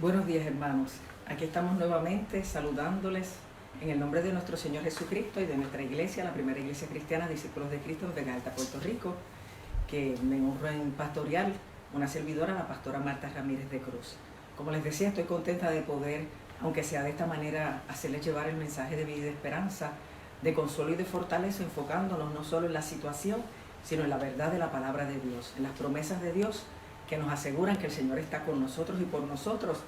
Buenos días, hermanos. Aquí estamos nuevamente saludándoles en el nombre de nuestro Señor Jesucristo y de nuestra iglesia, la primera iglesia cristiana, Discípulos de Cristo de Vega Alta, Puerto Rico, que me honro en pastorear, una servidora, la pastora Marta Ramírez de Cruz. Como les decía, estoy contenta de poder, aunque sea de esta manera, hacerles llevar el mensaje de vida y de esperanza, de consuelo y de fortaleza, enfocándonos no solo en la situación, sino en la verdad de la palabra de Dios, en las promesas de Dios que nos aseguran que el Señor está con nosotros y por nosotros,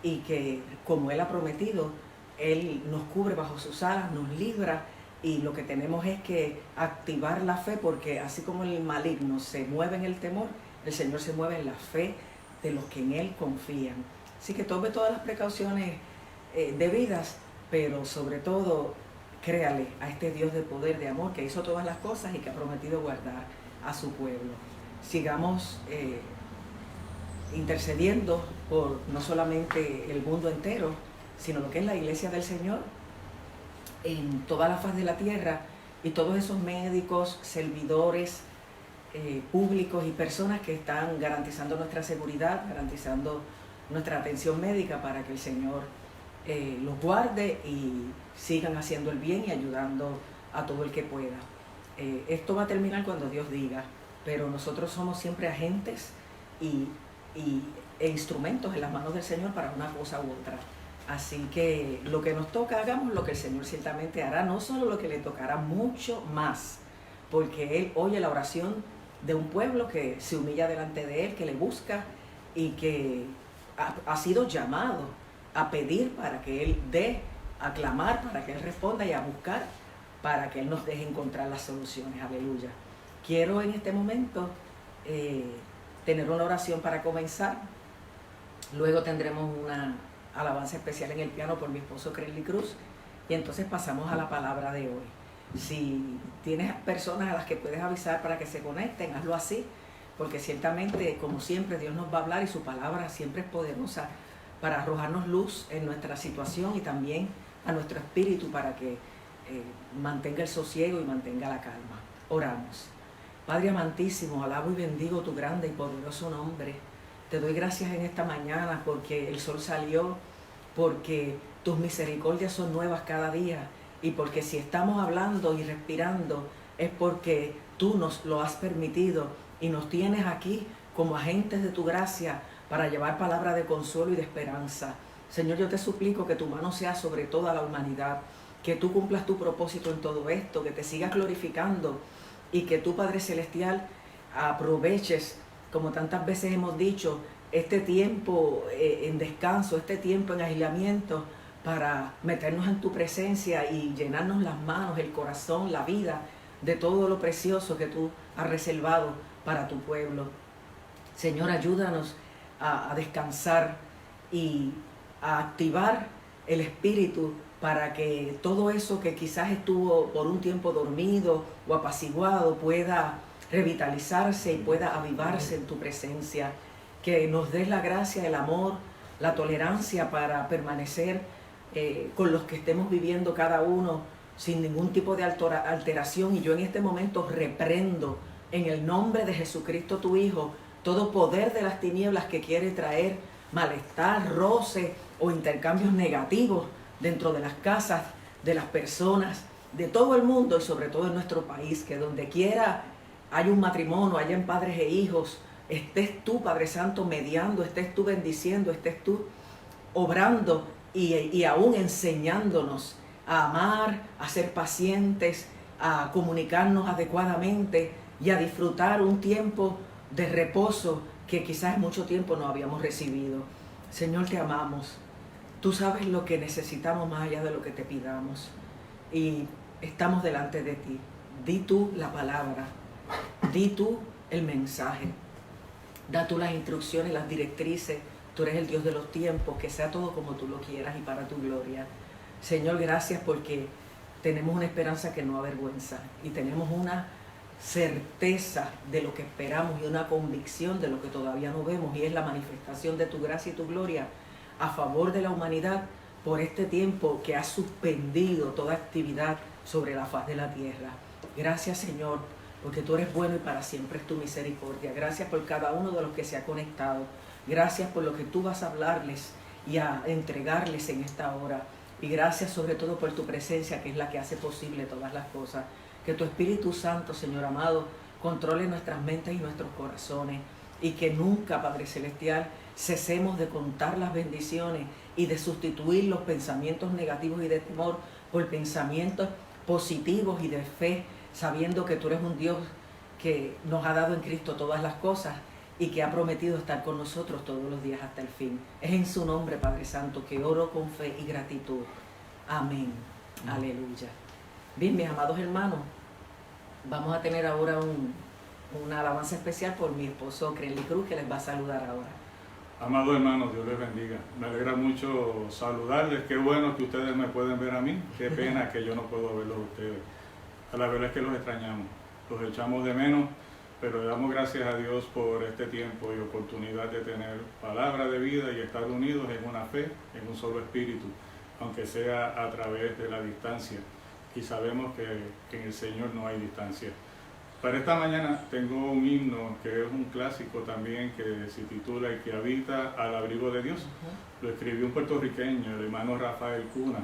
y que como Él ha prometido, Él nos cubre bajo sus alas, nos libra, y lo que tenemos es que activar la fe, porque así como el maligno se mueve en el temor, el Señor se mueve en la fe de los que en Él confían. Así que tome todas las precauciones debidas, pero sobre todo créale a este Dios de poder, de amor, que hizo todas las cosas y que ha prometido guardar a su pueblo. Sigamos intercediendo por no solamente el mundo entero, sino lo que es la iglesia del Señor en toda la faz de la tierra, y todos esos médicos, servidores públicos y personas que están garantizando nuestra seguridad, garantizando nuestra atención médica, para que el Señor los guarde y sigan haciendo el bien y ayudando a todo el que pueda. Esto va a terminar cuando Dios diga, pero nosotros somos siempre agentes e instrumentos en las manos del Señor para una cosa u otra. Así que lo que nos toca, hagamos lo que el Señor ciertamente hará, no solo lo que le tocará, mucho más, porque Él oye la oración de un pueblo que se humilla delante de Él, que le busca y que ha sido llamado a pedir para que Él dé, a clamar para que Él responda y a buscar para que Él nos deje encontrar las soluciones. Aleluya. Quiero en este momento tener una oración para comenzar. Luego tendremos una alabanza especial en el piano por mi esposo Cresly Cruz, y entonces pasamos a la palabra de hoy. Si tienes personas a las que puedes avisar para que se conecten, hazlo así, porque ciertamente, como siempre, Dios nos va a hablar y su palabra siempre es poderosa para arrojarnos luz en nuestra situación y también a nuestro espíritu para que mantenga el sosiego y mantenga la calma. Oramos. Padre amantísimo, alabo y bendigo tu grande y poderoso nombre. Te doy gracias en esta mañana porque el sol salió, porque tus misericordias son nuevas cada día, y porque si estamos hablando y respirando es porque tú nos lo has permitido y nos tienes aquí como agentes de tu gracia para llevar palabra de consuelo y de esperanza. Señor, yo te suplico que tu mano sea sobre toda la humanidad, que tú cumplas tu propósito en todo esto, que te sigas glorificando y que tú, Padre Celestial, aproveches, como tantas veces hemos dicho, este tiempo en descanso, este tiempo en aislamiento, para meternos en tu presencia y llenarnos las manos, el corazón, la vida, de todo lo precioso que tú has reservado para tu pueblo. Señor, ayúdanos a descansar y a activar el espíritu para que todo eso que quizás estuvo por un tiempo dormido o apaciguado pueda revitalizarse y pueda avivarse en tu presencia. Que nos des la gracia, el amor, la tolerancia para permanecer con los que estemos viviendo cada uno sin ningún tipo de alteración. Y yo en este momento reprendo en el nombre de Jesucristo tu Hijo todo poder de las tinieblas que quiere traer malestar, roce o intercambios negativos dentro de las casas, de las personas, de todo el mundo y sobre todo en nuestro país. Que donde quiera hay un matrimonio, hayan padres e hijos, estés tú, Padre Santo, mediando, estés tú bendiciendo, estés tú obrando y aún enseñándonos a amar, a ser pacientes, a comunicarnos adecuadamente y a disfrutar un tiempo de reposo que quizás mucho tiempo no habíamos recibido. Señor, te amamos. Tú sabes lo que necesitamos más allá de lo que te pidamos, y estamos delante de ti. Di tú la palabra, di tú el mensaje, da tú las instrucciones, las directrices. Tú eres el Dios de los tiempos, que sea todo como tú lo quieras y para tu gloria. Señor, gracias porque tenemos una esperanza que no avergüenza y tenemos una certeza de lo que esperamos y una convicción de lo que todavía no vemos, y es la manifestación de tu gracia y tu gloria a favor de la humanidad por este tiempo que ha suspendido toda actividad sobre la faz de la tierra. Gracias, Señor, porque tú eres bueno y para siempre es tu misericordia. Gracias por cada uno de los que se ha conectado. Gracias por lo que tú vas a hablarles y a entregarles en esta hora. Y gracias sobre todo por tu presencia, que es la que hace posible todas las cosas. Que tu Espíritu Santo, Señor amado, controle nuestras mentes y nuestros corazones, y que nunca, Padre Celestial, cesemos de contar las bendiciones y de sustituir los pensamientos negativos y de temor por pensamientos positivos y de fe, sabiendo que tú eres un Dios que nos ha dado en Cristo todas las cosas y que ha prometido estar con nosotros todos los días hasta el fin. Es en su nombre, Padre Santo, que oro con fe y gratitud. Amén. Aleluya. Bien, mis amados hermanos, vamos a tener ahora una alabanza especial por mi esposo Crenly Cruz, que les va a saludar ahora. Amados hermanos, Dios les bendiga. Me alegra mucho saludarles. Qué bueno que ustedes me pueden ver a mí. Qué pena que yo no puedo verlos a ustedes. A la verdad es que los extrañamos, los echamos de menos, pero le damos gracias a Dios por este tiempo y oportunidad de tener palabra de vida y estar unidos en una fe, en un solo espíritu, aunque sea a través de la distancia. Y sabemos que en el Señor no hay distancia. Para esta mañana tengo un himno que es un clásico también, que se titula El que habita al abrigo de Dios. Lo escribió un puertorriqueño, el hermano Rafael Cuna.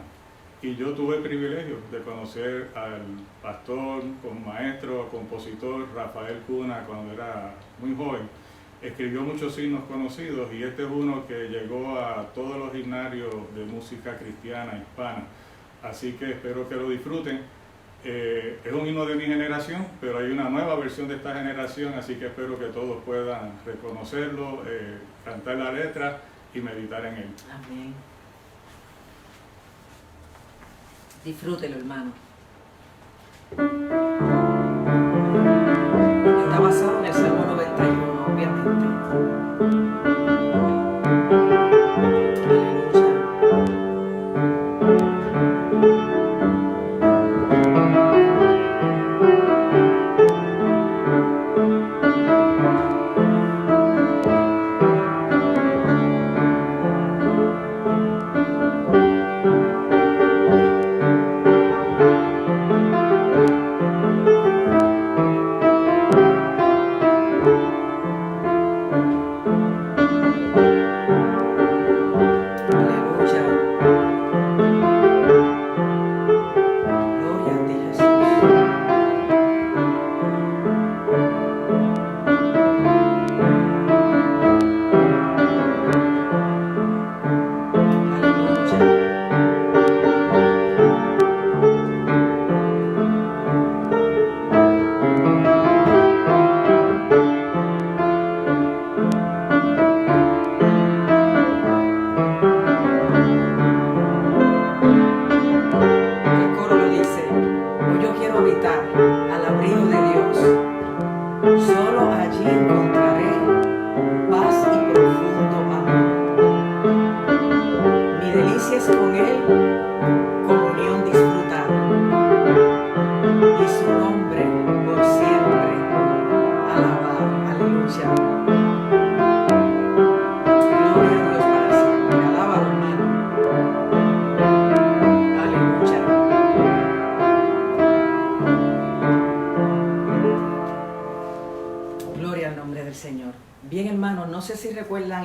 Y yo tuve el privilegio de conocer al pastor, maestro, compositor Rafael Cuna cuando era muy joven. Escribió muchos himnos conocidos y este es uno que llegó a todos los himnarios de música cristiana hispana. Así que espero que lo disfruten. Es un himno de mi generación, pero hay una nueva versión de esta generación, así que espero que todos puedan reconocerlo, cantar la letra y meditar en él. Amén. Disfrútelo, hermano. Está basado en el Salmo 91, obviamente.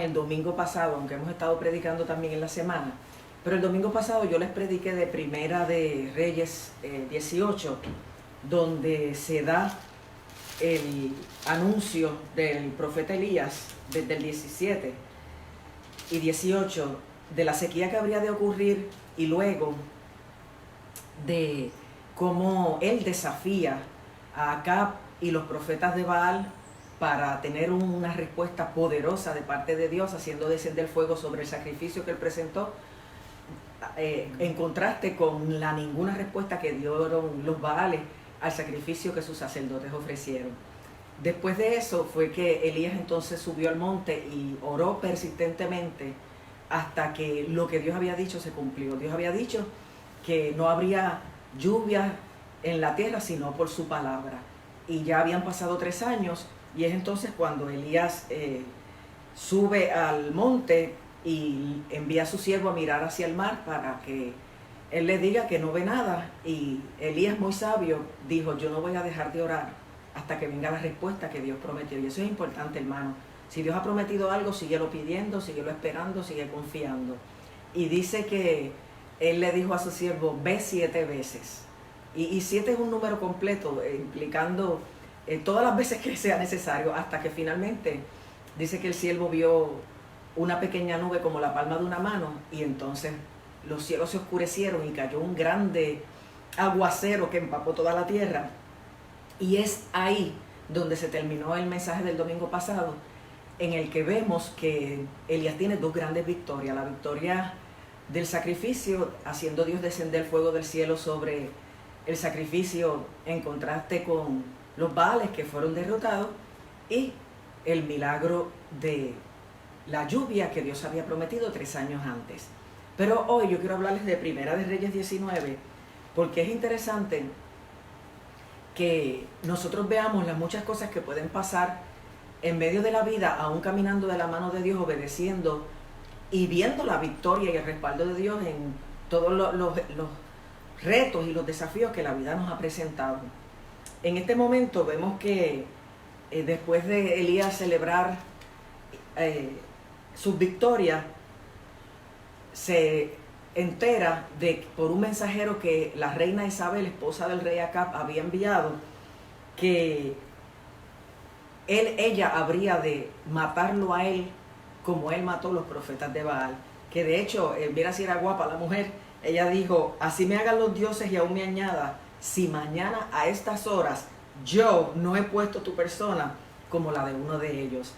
El domingo pasado, aunque hemos estado predicando también en la semana, pero el domingo pasado yo les prediqué de Primera de Reyes 18, donde se da el anuncio del profeta Elías desde el 17 y 18 de la sequía que habría de ocurrir y luego de cómo él desafía a Acab y los profetas de Baal para tener una respuesta poderosa de parte de Dios, haciendo descender fuego sobre el sacrificio que él presentó, en contraste con la ninguna respuesta que dieron los Baales al sacrificio que sus sacerdotes ofrecieron. Después de eso fue que Elías entonces subió al monte y oró persistentemente hasta que lo que Dios había dicho se cumplió. Dios había dicho que no habría lluvia en la tierra sino por su palabra. Y ya habían pasado 3 años. Y es entonces cuando Elías sube al monte y envía a su siervo a mirar hacia el mar para que él le diga que no ve nada. Y Elías, muy sabio, dijo: yo no voy a dejar de orar hasta que venga la respuesta que Dios prometió. Y eso es importante, hermano. Si Dios ha prometido algo, síguelo pidiendo, síguelo esperando, sigue confiando. Y dice que él le dijo a su siervo, ve 7 veces. Y 7 es un número completo, implicando todas las veces que sea necesario, hasta que finalmente dice que el siervo vio una pequeña nube como la palma de una mano, y entonces los cielos se oscurecieron y cayó un grande aguacero que empapó toda la tierra. Y es ahí donde se terminó el mensaje del domingo pasado, en el que vemos que Elías tiene 2 grandes victorias. La victoria del sacrificio, haciendo Dios descender fuego del cielo sobre el sacrificio en contraste con los Baales que fueron derrotados, y el milagro de la lluvia que Dios había prometido 3 años antes. Pero hoy yo quiero hablarles de Primera de Reyes 19, porque es interesante que nosotros veamos las muchas cosas que pueden pasar en medio de la vida, aún caminando de la mano de Dios, obedeciendo y viendo la victoria y el respaldo de Dios en todos los retos y los desafíos que la vida nos ha presentado. En este momento vemos que después de Elías celebrar sus victorias, se entera por un mensajero que la reina Isabel, esposa del rey Acab, había enviado, que ella habría de matarlo a él como él mató a los profetas de Baal. Que de hecho, mira si era guapa la mujer, ella dijo, así me hagan los dioses y aún me añada, si mañana a estas horas yo no he puesto tu persona como la de uno de ellos.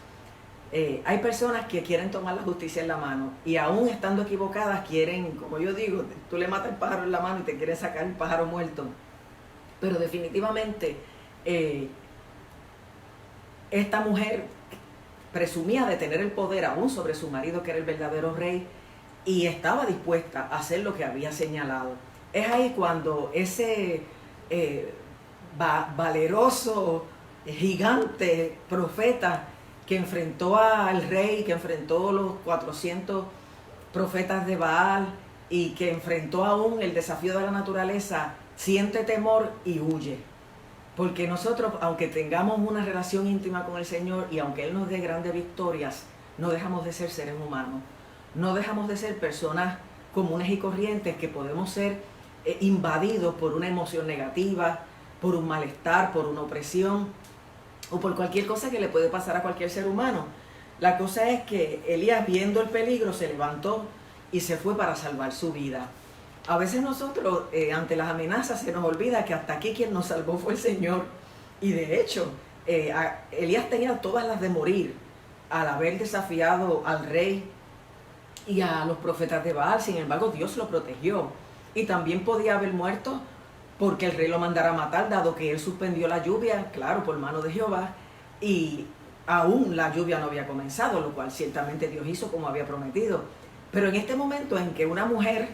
Hay personas que quieren tomar la justicia en la mano, y aún estando equivocadas quieren, como yo digo, tú le matas el pájaro en la mano y te quieres sacar el pájaro muerto. Pero definitivamente esta mujer presumía de tener el poder aún sobre su marido, que era el verdadero rey, y estaba dispuesta a hacer lo que había señalado. Es ahí cuando ese valeroso, gigante profeta que enfrentó al rey, que enfrentó los 400 profetas de Baal y que enfrentó aún el desafío de la naturaleza, siente temor y huye. Porque nosotros, aunque tengamos una relación íntima con el Señor y aunque Él nos dé grandes victorias, no dejamos de ser seres humanos. No dejamos de ser personas comunes y corrientes, que podemos ser invadidos por una emoción negativa, por un malestar, por una opresión o por cualquier cosa que le puede pasar a cualquier ser humano. La cosa es que Elías, viendo el peligro, se levantó y se fue para salvar su vida. A veces nosotros, ante las amenazas, se nos olvida que hasta aquí quien nos salvó fue el Señor. Y de hecho, Elías tenía todas las de morir al haber desafiado al rey y a los profetas de Baal. Sin embargo, Dios lo protegió. Y también podía haber muerto porque el rey lo mandara a matar, dado que él suspendió la lluvia, claro, por mano de Jehová, y aún la lluvia no había comenzado, lo cual ciertamente Dios hizo como había prometido. Pero en este momento en que una mujer,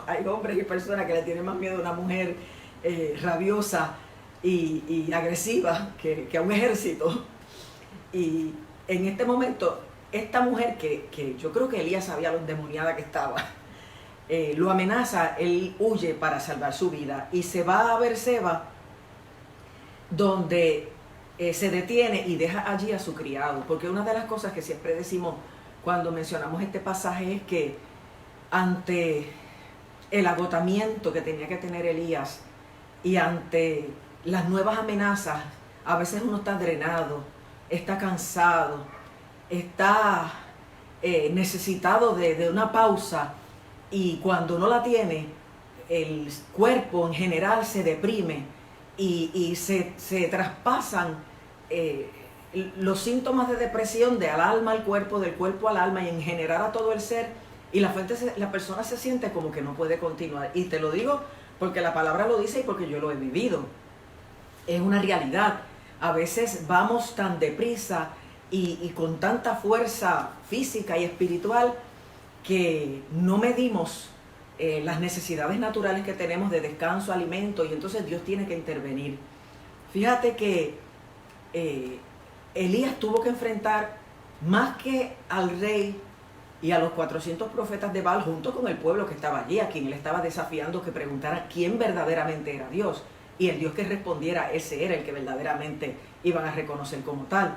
hay hombres y personas que le tienen más miedo a una mujer rabiosa y agresiva que a un ejército, y en este momento esta mujer que yo creo que Elías sabía lo endemoniada que estaba, lo amenaza, él huye para salvar su vida y se va a Berseba, donde se detiene y deja allí a su criado. Porque una de las cosas que siempre decimos cuando mencionamos este pasaje es que ante el agotamiento que tenía que tener Elías y ante las nuevas amenazas, a veces uno está drenado, está cansado, está necesitado de una pausa. Y cuando no la tiene, el cuerpo en general se deprime y se traspasan los síntomas de depresión del alma al cuerpo, del cuerpo al alma y en general a todo el ser. Y la persona se siente como que no puede continuar. Y te lo digo porque la palabra lo dice y porque yo lo he vivido. Es una realidad. A veces vamos tan deprisa y con tanta fuerza física y espiritual que no medimos las necesidades naturales que tenemos de descanso, alimento, y entonces Dios tiene que intervenir. Fíjate que Elías tuvo que enfrentar más que al rey y a los 400 profetas de Baal, junto con el pueblo que estaba allí, a quien él estaba desafiando que preguntara quién verdaderamente era Dios, y el Dios que respondiera, ese era el que verdaderamente iban a reconocer como tal.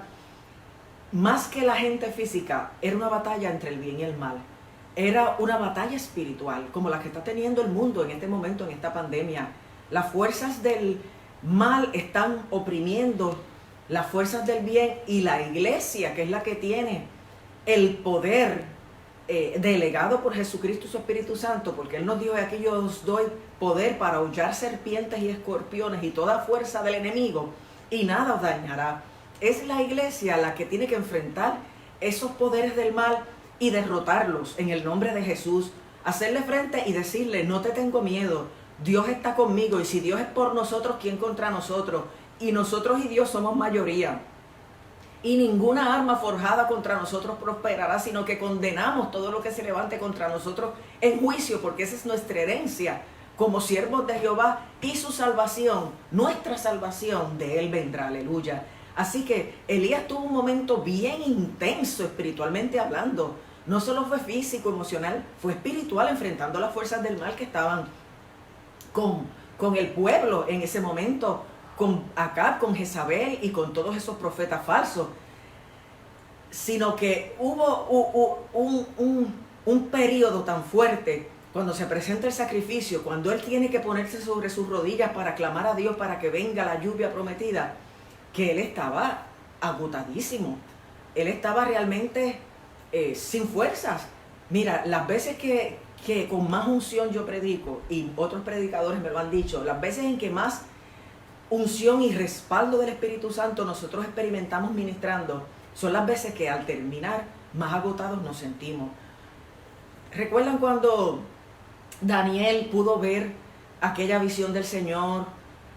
más que la gente física, era una batalla entre el bien y el mal. Era una batalla espiritual, como la que está teniendo el mundo en este momento, en esta pandemia. Las fuerzas del mal están oprimiendo las fuerzas del bien, y la iglesia, que es la que tiene el poder delegado por Jesucristo y su Espíritu Santo, porque Él nos dijo: aquí yo os doy poder para hollar serpientes y escorpiones y toda fuerza del enemigo, y nada os dañará. Es la iglesia la que tiene que enfrentar esos poderes del mal y derrotarlos en el nombre de Jesús, hacerle frente y decirle: no te tengo miedo, Dios está conmigo, y si Dios es por nosotros, ¿quién contra nosotros? Y nosotros y Dios somos mayoría, y ninguna arma forjada contra nosotros prosperará, sino que condenamos todo lo que se levante contra nosotros en juicio, porque esa es nuestra herencia como siervos de Jehová, y su salvación, nuestra salvación, de Él vendrá, aleluya. Así que Elías tuvo un momento bien intenso espiritualmente hablando. No solo fue físico, emocional, fue espiritual, enfrentando las fuerzas del mal que estaban con el pueblo en ese momento, con Acab, con Jezabel y con todos esos profetas falsos. Sino que hubo un periodo tan fuerte cuando se presenta el sacrificio, cuando él tiene que ponerse sobre sus rodillas para clamar a Dios para que venga la lluvia prometida, que él estaba agotadísimo. Él estaba realmente sin fuerzas. Mira, las veces que con más unción yo predico, y otros predicadores me lo han dicho, las veces en que más unción y respaldo del Espíritu Santo nosotros experimentamos ministrando, son las veces que al terminar más agotados nos sentimos. ¿Recuerdan cuando Daniel pudo ver aquella visión del Señor?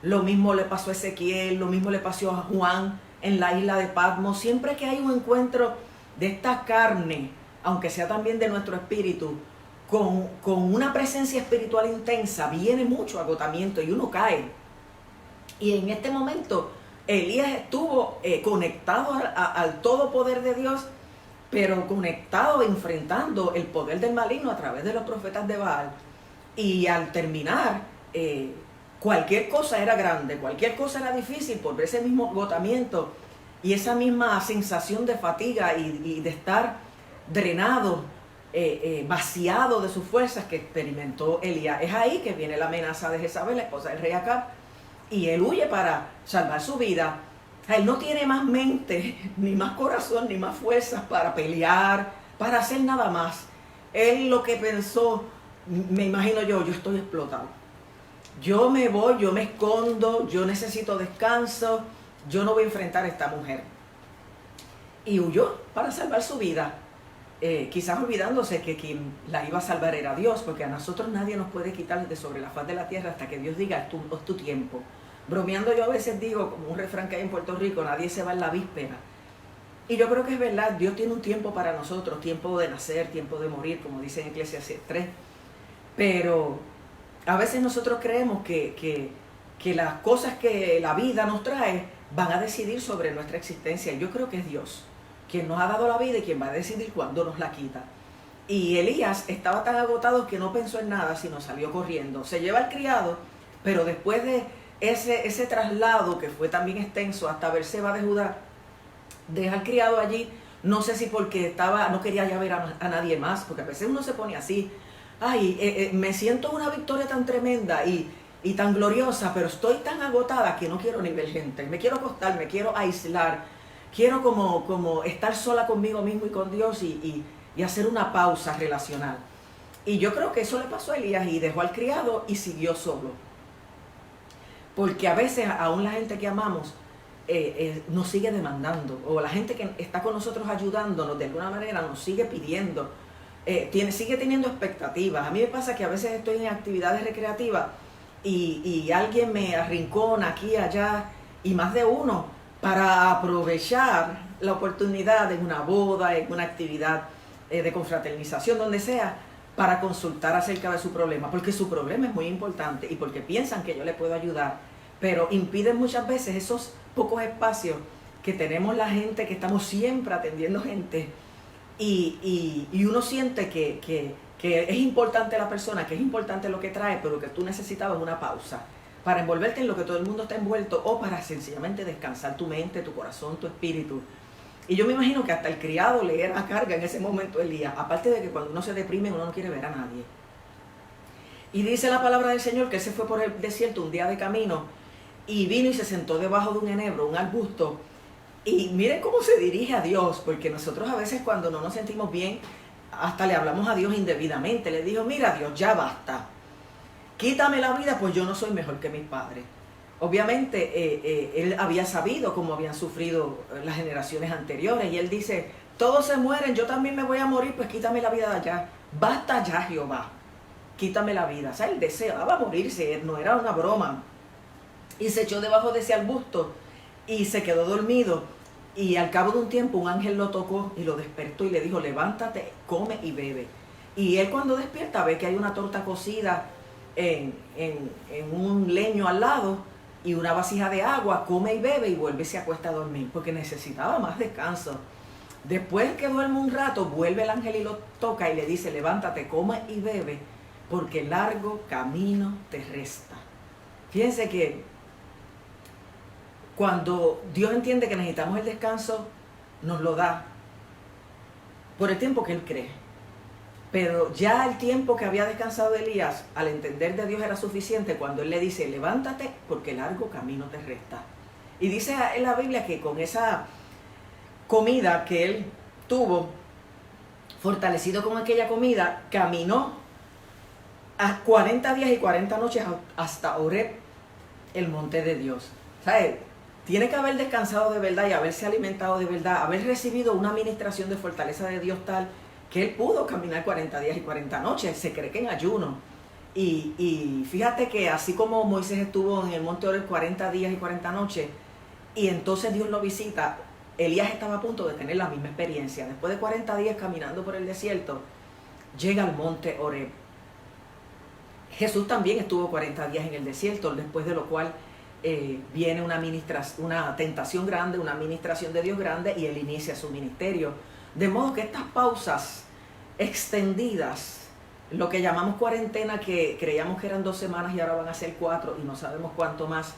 Lo mismo le pasó a Ezequiel, lo mismo le pasó a Juan en la isla de Patmos. Siempre que hay un encuentro de esta carne, aunque sea también de nuestro espíritu, con una presencia espiritual intensa, viene mucho agotamiento y uno cae. Y en este momento Elías estuvo conectado al todo poder de Dios, pero conectado, enfrentando el poder del maligno a través de los profetas de Baal. Y al terminar, cualquier cosa era grande, cualquier cosa era difícil por ese mismo agotamiento y esa misma sensación de fatiga y de estar drenado, vaciado de sus fuerzas que experimentó Elías. Es ahí que viene la amenaza de Jezabel, la esposa del rey Acab, y él huye para salvar su vida. Él no tiene más mente, ni más corazón, ni más fuerzas para pelear, para hacer nada más. Él lo que pensó, me imagino yo estoy explotado. Yo me voy, yo me escondo, yo necesito descanso, yo no voy a enfrentar a esta mujer. Y huyó para salvar su vida, quizás olvidándose que quien la iba a salvar era Dios, porque a nosotros nadie nos puede quitar de sobre la faz de la tierra hasta que Dios diga: es tu tiempo. Bromeando yo a veces digo, como un refrán que hay en Puerto Rico: nadie se va en la víspera. Y yo creo que es verdad, Dios tiene un tiempo para nosotros, tiempo de nacer, tiempo de morir, como dice en Eclesiastés 3. Pero a veces nosotros creemos que las cosas que la vida nos trae van a decidir sobre nuestra existencia. Yo creo que es Dios quien nos ha dado la vida y quien va a decidir cuándo nos la quita. Y Elías estaba tan agotado que no pensó en nada, sino salió corriendo. Se lleva al criado, pero después de ese traslado, que fue también extenso hasta Berseba de Judá, deja al criado allí. No sé si porque no quería ya ver a nadie más, porque a veces uno se pone así: ay, me siento una victoria tan tremenda y tan gloriosa, pero estoy tan agotada que no quiero ni ver gente. Me quiero acostar, me quiero aislar, quiero como estar sola conmigo mismo y con Dios y hacer una pausa relacional. Y yo creo que eso le pasó a Elías, y dejó al criado y siguió solo. Porque a veces aún la gente que amamos nos sigue demandando, o la gente que está con nosotros ayudándonos de alguna manera nos sigue pidiendo, sigue teniendo expectativas. A mí me pasa que a veces estoy en actividades recreativas y alguien me arrincona aquí y allá, y más de uno, para aprovechar la oportunidad en una boda, en una actividad de confraternización, donde sea, para consultar acerca de su problema, porque su problema es muy importante y porque piensan que yo le puedo ayudar, pero impiden muchas veces esos pocos espacios que tenemos la gente, que estamos siempre atendiendo gente, y uno siente que es importante la persona, que es importante lo que trae, pero que tú necesitabas una pausa para envolverte en lo que todo el mundo está envuelto, o para sencillamente descansar tu mente, tu corazón, tu espíritu. Y yo me imagino que hasta el criado le era carga en ese momento a Elías, aparte de que cuando uno se deprime uno no quiere ver a nadie. Y dice la palabra del Señor que él se fue por el desierto un día de camino y vino y se sentó debajo de un enebro, un arbusto. Y miren cómo se dirige a Dios, porque nosotros a veces cuando no nos sentimos bien, hasta le hablamos a Dios indebidamente. Le dijo, mira Dios, ya basta. Quítame la vida, pues yo no soy mejor que mis padres. Obviamente él había sabido cómo habían sufrido las generaciones anteriores y él dice, todos se mueren, yo también me voy a morir, pues quítame la vida de allá. Basta ya, Jehová, quítame la vida. O sea, él deseaba morirse, no era una broma. Y se echó debajo de ese arbusto y se quedó dormido. Y al cabo de un tiempo un ángel lo tocó y lo despertó y le dijo, levántate, come y bebe. Y él cuando despierta ve que hay una torta cocida en un leño al lado y una vasija de agua, come y bebe y vuelve y se acuesta a dormir porque necesitaba más descanso. Después que duerme un rato, vuelve el ángel y lo toca y le dice, levántate, come y bebe, porque largo camino te resta. Fíjense que cuando Dios entiende que necesitamos el descanso, nos lo da por el tiempo que Él cree. Pero ya el tiempo que había descansado Elías, al entender de Dios era suficiente cuando Él le dice, levántate porque largo camino te resta. Y dice en la Biblia que con esa comida que él tuvo, fortalecido con aquella comida, caminó a 40 días y 40 noches hasta Horeb, el monte de Dios. ¿Sabes? Tiene que haber descansado de verdad y haberse alimentado de verdad, haber recibido una administración de fortaleza de Dios tal que él pudo caminar 40 días y 40 noches, se cree que en ayuno. Y fíjate que así como Moisés estuvo en el monte Horeb 40 días y 40 noches, y entonces Dios lo visita, Elías estaba a punto de tener la misma experiencia. Después de 40 días caminando por el desierto, llega al monte Horeb. Jesús también estuvo 40 días en el desierto, después de lo cual viene una tentación grande, una administración de Dios grande, y él inicia su ministerio. De modo que estas pausas extendidas, lo que llamamos cuarentena, que creíamos que eran 2 semanas y ahora van a ser 4 y no sabemos cuánto más,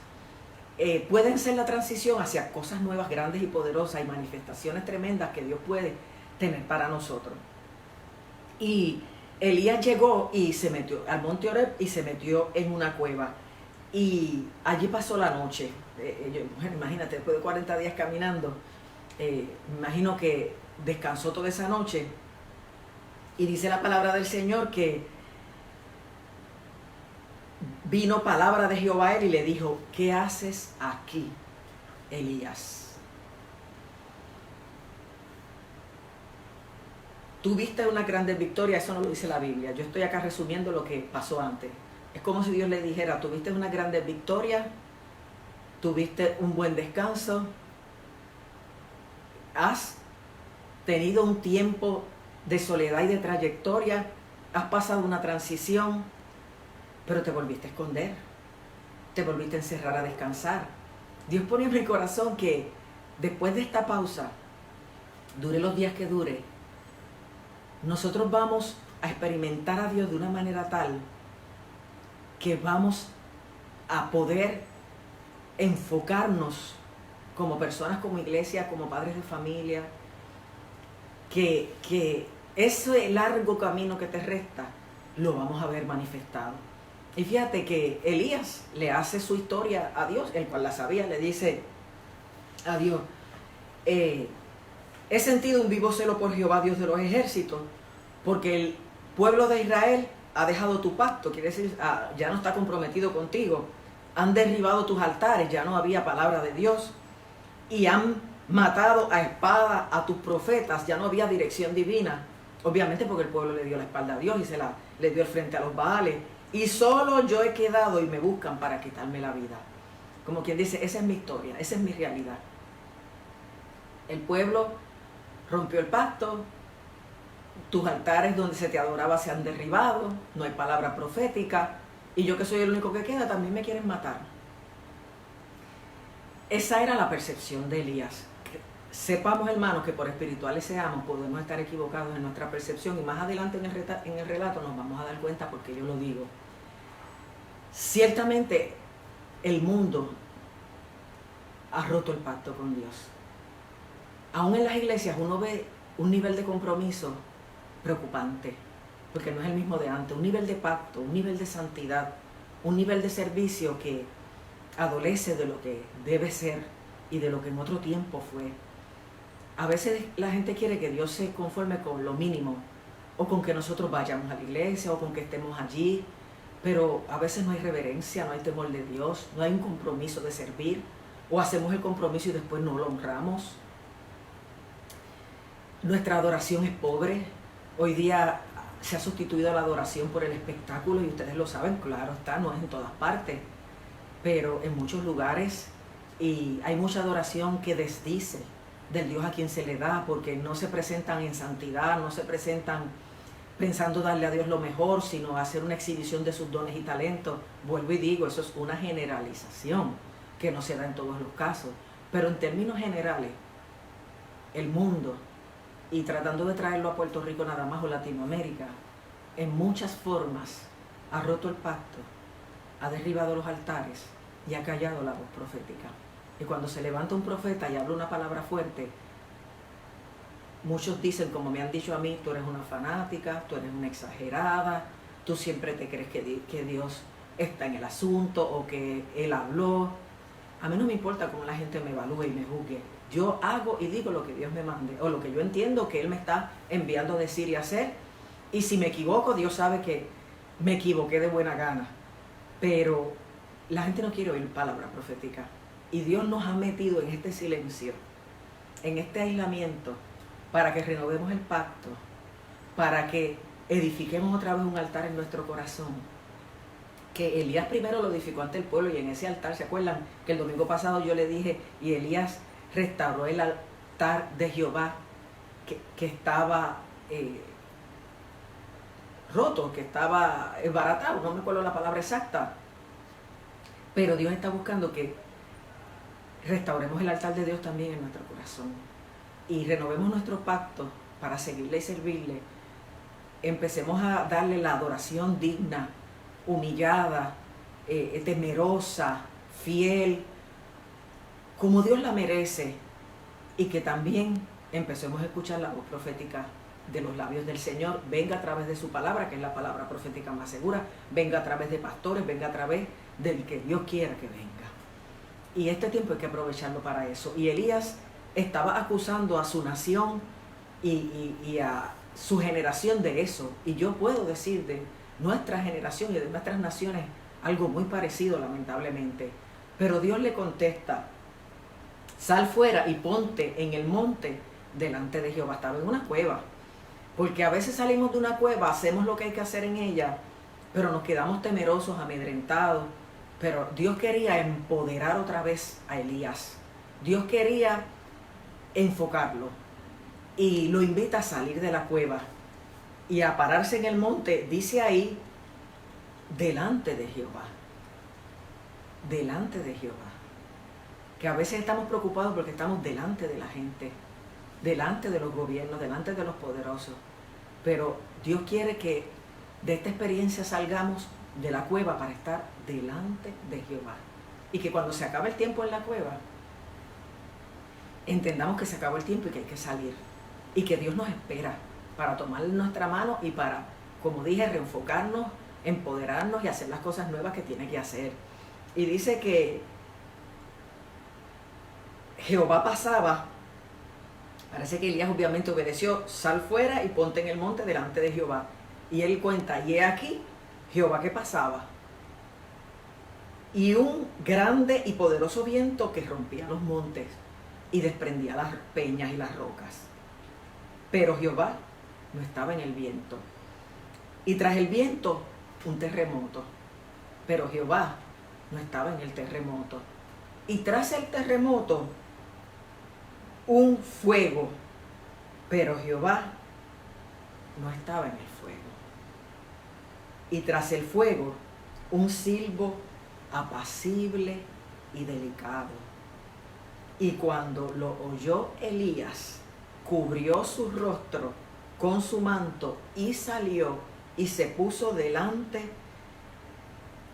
pueden ser la transición hacia cosas nuevas, grandes y poderosas y manifestaciones tremendas que Dios puede tener para nosotros. Y Elías llegó y se metió al monte Horeb y se metió en una cueva. Y allí pasó la noche. Bueno, imagínate, después de 40 días caminando, me imagino que descansó toda esa noche. Y dice la palabra del Señor que vino palabra de Jehová a él y le dijo, ¿qué haces aquí, Elías? Tuviste una grande victoria, eso no lo dice la Biblia. Yo estoy acá resumiendo lo que pasó antes. Es como si Dios le dijera, tuviste una grande victoria, tuviste un buen descanso, has tenido un tiempo de soledad y de trayectoria, has pasado una transición, pero te volviste a esconder, te volviste a encerrar a descansar. Dios pone en mi corazón que después de esta pausa, dure los días que dure, nosotros vamos a experimentar a Dios de una manera tal que vamos a poder enfocarnos como personas, como iglesia, como padres de familia, que ese largo camino que te resta lo vamos a ver manifestado. Y fíjate que Elías le hace su historia a Dios, el cual la sabía, le dice a Dios, he sentido un vivo celo por Jehová, Dios de los ejércitos, porque el pueblo de Israel ha dejado tu pacto, quiere decir, ya no está comprometido contigo, han derribado tus altares, ya no había palabra de Dios, y han matado a espada a tus profetas, ya no había dirección divina, obviamente porque el pueblo le dio la espalda a Dios y le dio el frente a los Baales, y solo yo he quedado y me buscan para quitarme la vida. Como quien dice, esa es mi historia, esa es mi realidad. El pueblo rompió el pacto, tus altares donde se te adoraba se han derribado, no hay palabra profética, y yo que soy el único que queda también me quieren matar. Esa era la percepción de Elías. Sepamos, hermanos, que por espirituales seamos, podemos estar equivocados en nuestra percepción, y más adelante en el relato nos vamos a dar cuenta porque yo lo digo. Ciertamente el mundo ha roto el pacto con Dios. Aún en las iglesias uno ve un nivel de compromiso preocupante, porque no es el mismo de antes, un nivel de pacto, un nivel de santidad, un nivel de servicio que adolece de lo que debe ser y de lo que en otro tiempo fue. A veces la gente quiere que Dios se conforme con lo mínimo, o con que nosotros vayamos a la iglesia, o con que estemos allí, pero a veces no hay reverencia, no hay temor de Dios, no hay un compromiso de servir, o hacemos el compromiso y después no lo honramos. Nuestra adoración es pobre. Hoy día se ha sustituido la adoración por el espectáculo, y ustedes lo saben, claro está, no es en todas partes, pero en muchos lugares, y hay mucha adoración que desdice del Dios a quien se le da, porque no se presentan en santidad, no se presentan pensando darle a Dios lo mejor, sino hacer una exhibición de sus dones y talentos. Vuelvo y digo, eso es una generalización que no se da en todos los casos, pero en términos generales, el mundo, y tratando de traerlo a Puerto Rico nada más, o Latinoamérica, en muchas formas ha roto el pacto, ha derribado los altares y ha callado la voz profética. Y cuando se levanta un profeta y habla una palabra fuerte, muchos dicen, como me han dicho a mí, tú eres una fanática, tú eres una exagerada, tú siempre te crees que Dios está en el asunto, o que Él habló. A mí no me importa cómo la gente me evalúe y me juzgue. Yo hago y digo lo que Dios me mande, o lo que yo entiendo que Él me está enviando a decir y hacer. Y si me equivoco, Dios sabe que me equivoqué de buena gana. Pero la gente no quiere oír palabra profética. Y Dios nos ha metido en este silencio, en este aislamiento, para que renovemos el pacto, para que edifiquemos otra vez un altar en nuestro corazón. Que Elías primero lo edificó ante el pueblo, y en ese altar, ¿se acuerdan? Que el domingo pasado yo le dije, y Elías restauró el altar de Jehová que estaba roto, que estaba baratado, no me acuerdo la palabra exacta, pero Dios está buscando que restauremos el altar de Dios también en nuestro corazón, y renovemos nuestro pacto para seguirle y servirle. Empecemos a darle la adoración digna, humillada, temerosa, fiel, como Dios la merece, y que también empecemos a escuchar la voz profética de los labios del Señor. Venga a través de su palabra, que es la palabra profética más segura, venga a través de pastores, venga a través del que Dios quiera que venga. Y este tiempo hay que aprovecharlo para eso. Y Elías estaba acusando a su nación y a su generación de eso. Y yo puedo decir de nuestra generación y de nuestras naciones algo muy parecido, lamentablemente. Pero Dios le contesta: sal fuera y ponte en el monte delante de Jehová. Estaba en una cueva, porque a veces salimos de una cueva, hacemos lo que hay que hacer en ella, pero nos quedamos temerosos, amedrentados. Pero Dios quería empoderar otra vez a Elías. Dios quería enfocarlo, y lo invita a salir de la cueva y a pararse en el monte, dice ahí, delante de Jehová. Delante de Jehová. Que a veces estamos preocupados porque estamos delante de la gente, delante de los gobiernos, delante de los poderosos. Pero Dios quiere que de esta experiencia salgamos de la cueva para estar delante de Jehová. Y que cuando se acabe el tiempo en la cueva, entendamos que se acabó el tiempo y que hay que salir. Y que Dios nos espera para tomar nuestra mano y para, como dije, reenfocarnos, empoderarnos y hacer las cosas nuevas que tiene que hacer. Y dice que Jehová pasaba, parece que Elías obviamente obedeció, sal fuera y ponte en el monte delante de Jehová. Y él cuenta, y he aquí, Jehová que pasaba, y un grande y poderoso viento que rompía los montes y desprendía las peñas y las rocas. Pero Jehová no estaba en el viento. Y tras el viento, un terremoto. Pero Jehová no estaba en el terremoto. Y tras el terremoto, un fuego. Pero Jehová no estaba en el fuego. Y tras el fuego, un silbo apacible y delicado. Y cuando lo oyó Elías, cubrió su rostro con su manto y salió y se puso delante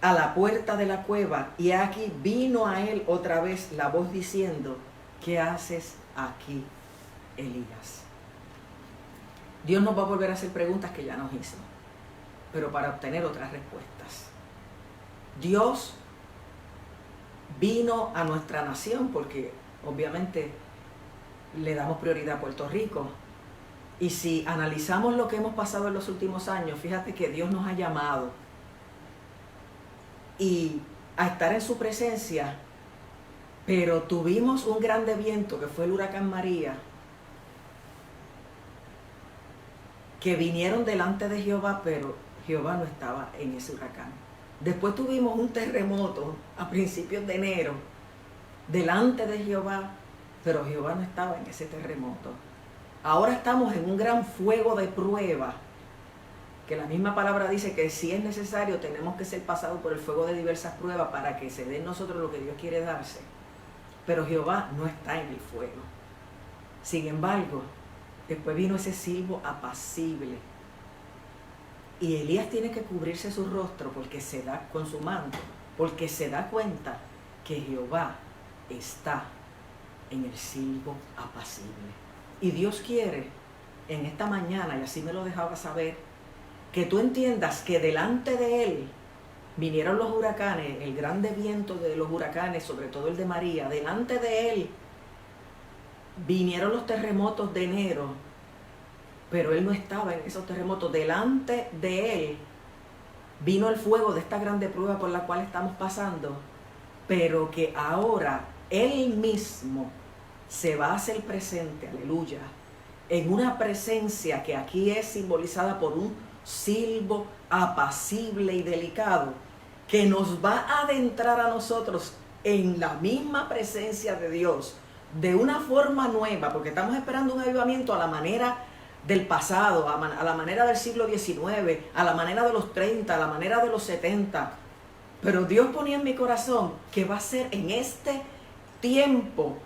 a la puerta de la cueva. Y aquí vino a él otra vez la voz diciendo: ¿qué haces aquí, Elías. Dios nos va a volver a hacer preguntas que ya nos hizo, pero para obtener otras respuestas. Dios vino a nuestra nación porque obviamente le damos prioridad a Puerto Rico. Y si analizamos lo que hemos pasado en los últimos años, fíjate que Dios nos ha llamado y a estar en su presencia, pero tuvimos un grande viento que fue el huracán María, que vinieron delante de Jehová, pero Jehová no estaba en ese huracán. Después tuvimos un terremoto a principios de enero, delante de Jehová, pero Jehová no estaba en ese terremoto. Ahora estamos en un gran fuego de prueba, que la misma palabra dice que si es necesario tenemos que ser pasados por el fuego de diversas pruebas para que se dé en nosotros lo que Dios quiere darse. Pero Jehová no está en el fuego. Sin embargo, después vino ese silbo apacible. Y Elías tiene que cubrirse su rostro porque se da con su manto, porque se da cuenta que Jehová está en el silbo apacible. Y Dios quiere en esta mañana, y así me lo dejaba saber, que tú entiendas que delante de Él vinieron los huracanes, el grande viento de los huracanes, sobre todo el de María. Delante de Él vinieron los terremotos de enero, pero Él no estaba en esos terremotos. Delante de Él vino el fuego de esta grande prueba por la cual estamos pasando, pero que ahora Él mismo se va a hacer presente, aleluya, en una presencia que aquí es simbolizada por un silbo apacible y delicado, que nos va a adentrar a nosotros en la misma presencia de Dios, de una forma nueva, porque estamos esperando un avivamiento a la manera del pasado, a la manera del siglo XIX, a la manera de los 30, a la manera de los 70. Pero Dios ponía en mi corazón que va a ser en este tiempo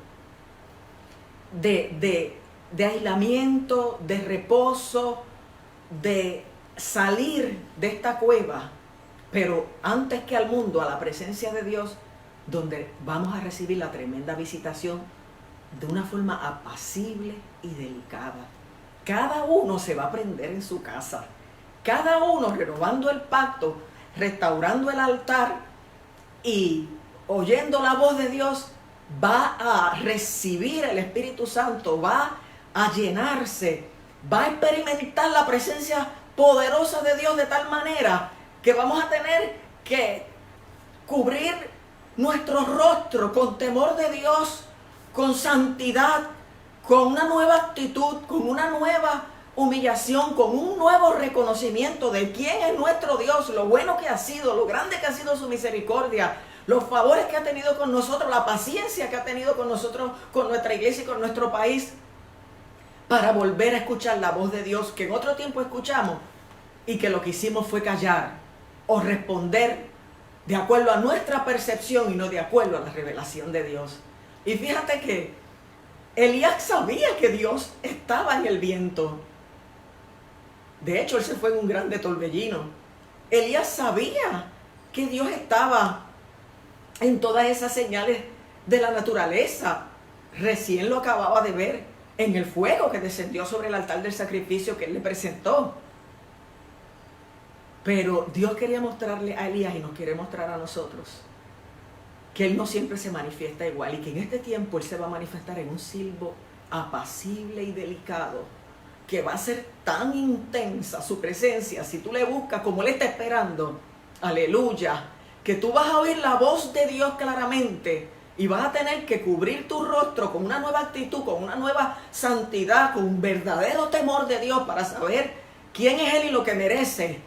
de aislamiento, de reposo, de salir de esta cueva, pero antes que al mundo, a la presencia de Dios, donde vamos a recibir la tremenda visitación de una forma apacible y delicada. Cada uno se va a prender en su casa, cada uno renovando el pacto, restaurando el altar y oyendo la voz de Dios, va a recibir el Espíritu Santo, va a llenarse, va a experimentar la presencia poderosa de Dios de tal manera que vamos a tener que cubrir nuestro rostro con temor de Dios, con santidad, con una nueva actitud, con una nueva humillación, con un nuevo reconocimiento de quién es nuestro Dios, lo bueno que ha sido, lo grande que ha sido su misericordia, los favores que ha tenido con nosotros, la paciencia que ha tenido con nosotros, con nuestra iglesia y con nuestro país, para volver a escuchar la voz de Dios que en otro tiempo escuchamos y que lo que hicimos fue callar o responder de acuerdo a nuestra percepción y no de acuerdo a la revelación de Dios. Y fíjate que Elías sabía que Dios estaba en el viento. De hecho, él se fue en un grande torbellino. Elías sabía que Dios estaba en todas esas señales de la naturaleza. Recién lo acababa de ver en el fuego que descendió sobre el altar del sacrificio que él le presentó. Pero Dios quería mostrarle a Elías y nos quiere mostrar a nosotros que Él no siempre se manifiesta igual y que en este tiempo Él se va a manifestar en un silbo apacible y delicado, que va a ser tan intensa su presencia, si tú le buscas como Él está esperando, aleluya, que tú vas a oír la voz de Dios claramente y vas a tener que cubrir tu rostro con una nueva actitud, con una nueva santidad, con un verdadero temor de Dios para saber quién es Él y lo que merece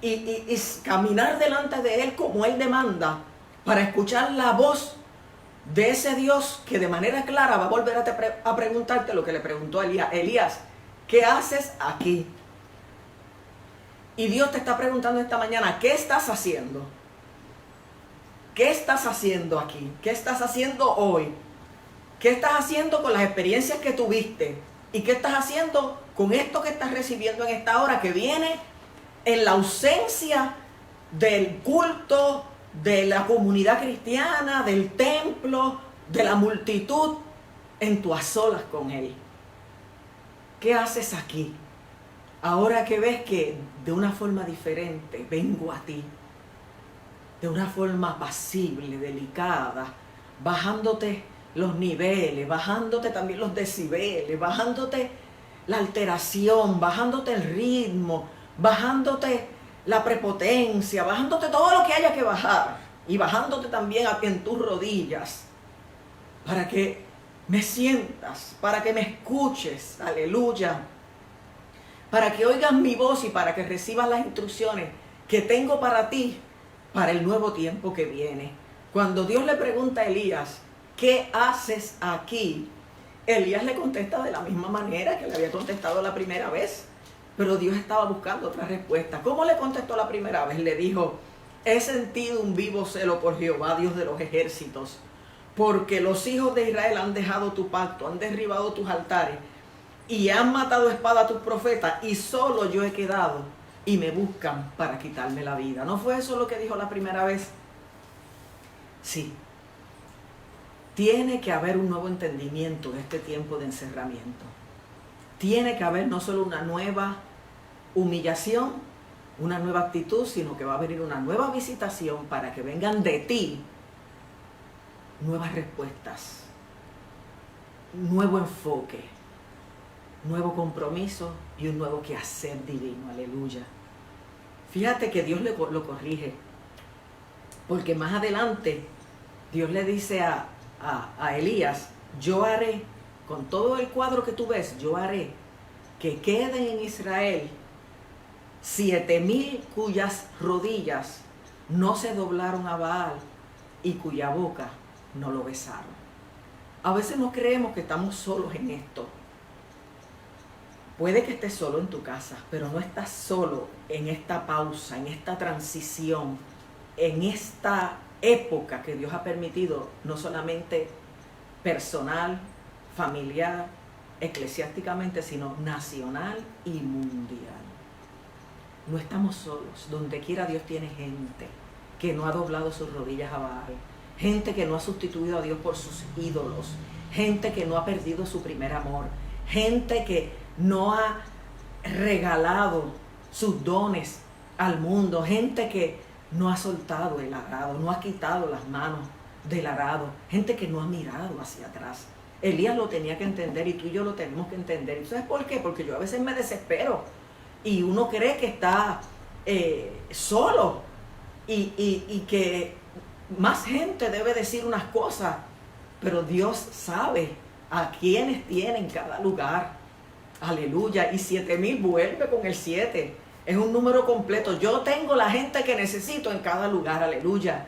y caminar delante de Él como Él demanda, para escuchar la voz de ese Dios que de manera clara va a volver a preguntarte lo que le preguntó a Elías. Elías, ¿qué haces aquí? Y Dios te está preguntando esta mañana, ¿qué estás haciendo? ¿Qué estás haciendo aquí? ¿Qué estás haciendo hoy? ¿Qué estás haciendo con las experiencias que tuviste? ¿Y qué estás haciendo con esto que estás recibiendo en esta hora que viene en la ausencia del culto, de la comunidad cristiana, del templo, de la multitud, en tu a solas con Él? ¿qué haces aquí? Ahora que ves que de una forma diferente vengo a ti, de una forma apacible, delicada, bajándote los niveles, bajándote también los decibeles, bajándote la alteración, bajándote el ritmo, bajándote la prepotencia, bajándote todo lo que haya que bajar y bajándote también en tus rodillas para que me sientas, para que me escuches, aleluya, para que oigas mi voz y para que recibas las instrucciones que tengo para ti, para el nuevo tiempo que viene. Cuando Dios le pregunta a Elías, ¿qué haces aquí? Elías le contesta de la misma manera que le había contestado la primera vez, pero Dios estaba buscando otra respuesta. ¿Cómo le contestó la primera vez? Le dijo, he sentido un vivo celo por Jehová, Dios de los ejércitos, porque los hijos de Israel han dejado tu pacto, han derribado tus altares y han matado a espada a tus profetas, y solo yo he quedado y me buscan para quitarme la vida. ¿No fue eso lo que dijo la primera vez? Sí. Tiene que haber un nuevo entendimiento de este tiempo de encerramiento. Tiene que haber no solo una nueva humillación, una nueva actitud, sino que va a venir una nueva visitación para que vengan de ti nuevas respuestas, nuevo enfoque, nuevo compromiso y un nuevo quehacer divino. Aleluya. Fíjate que Dios lo corrige, porque más adelante Dios le dice a Elías, yo haré, con todo el cuadro que tú ves, yo haré que queden en Israel 7,000 cuyas rodillas no se doblaron a Baal y cuya boca no lo besaron. A veces no creemos que estamos solos en esto. Puede que estés solo en tu casa, pero no estás solo en esta pausa, en esta transición, en esta época que Dios ha permitido, no solamente personal, familiar, eclesiásticamente, sino nacional y mundial. No estamos solos. Donde quiera Dios tiene gente que no ha doblado sus rodillas a Baal, gente que no ha sustituido a Dios por sus ídolos, gente que no ha perdido su primer amor, gente que no ha regalado sus dones al mundo, gente que no ha soltado el arado, no ha quitado las manos del arado, gente que no ha mirado hacia atrás. Elías lo tenía que entender y tú y yo lo tenemos que entender. ¿Y sabes por qué? Porque yo a veces me desespero y uno cree que está solo y que más gente debe decir unas cosas, pero Dios sabe a quienes tiene en cada lugar. Aleluya. Y 7,000 vuelve con el 7. Es un número completo. Yo tengo la gente que necesito en cada lugar. Aleluya.